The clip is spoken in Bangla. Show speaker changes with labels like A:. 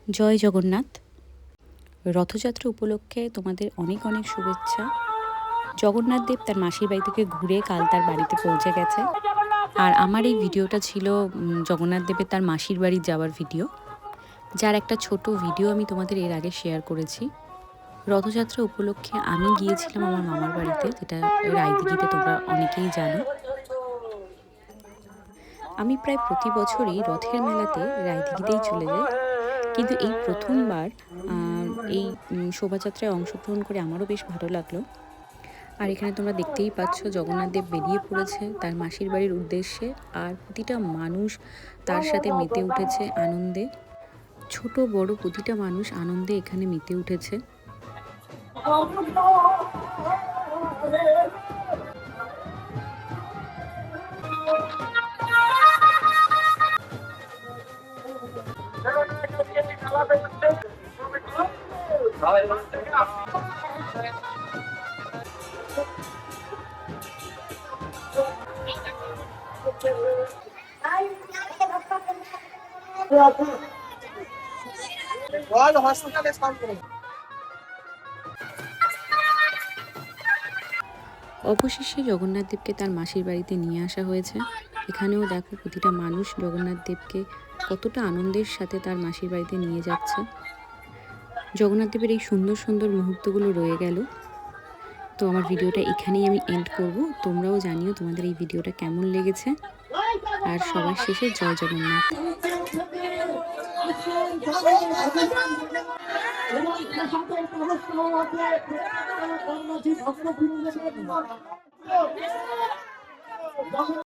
A: জয় জগন্নাথ। রথযাত্রা উপলক্ষে তোমাদের অনেক অনেক শুভেচ্ছা। জগন্নাথ দেব তার মাসির বাড়ি থেকে ঘুরে কাল তার বাড়িতে পৌঁছে গেছে। আর আমার এই ভিডিওটা ছিল জগন্নাথ দেবের তার মাসির বাড়ি যাওয়ার ভিডিও, যার একটা ছোট ভিডিও আমি তোমাদের এর আগে শেয়ার করেছি। রথযাত্রা উপলক্ষে আমি গিয়েছিলাম আমার মামার বাড়িতে, যেটা রায়দিঘিতে, তোমরা অনেকেই জানো। আমি প্রায় প্রতি বছরই রথের মেলাতে রায়দিঘিতেই চলে যাই, কিন্তু এই প্রথমবার এই শোভাযাত্রায় অংশগ্রহণ করে আমারও বেশ ভালো লাগলো। আর এখানে তোমরা দেখতেই পাচ্ছ জগন্নাথ দেব বেরিয়ে পড়েছে তার মাসির বাড়ির উদ্দেশ্যে, আর প্রতিটা মানুষ তার সাথে মেতে উঠেছে আনন্দে। ছোট বড় প্রতিটা মানুষ আনন্দে এখানে মেতে উঠেছে। অবশেষে জগন্নাথ দেবকে তার মাসির বাড়িতে নিয়ে আসা হয়েছে। এখানেও দেখো প্রতিটা মানুষ জগন্নাথ দেবকে কতটা আনন্দের সাথে তার মাসির বাড়িতে নিয়ে যাচ্ছে। জগন্নাথ দেবের এই সুন্দর সুন্দর মুহূর্তগুলো রয়ে গেল। তো আমার ভিডিওটা এখানেই আমি এন্ড করব। তোমরাও জানিও তোমাদের এই ভিডিওটা কেমন লেগেছে। আর সবার শেষে জয় জগন্নাথ।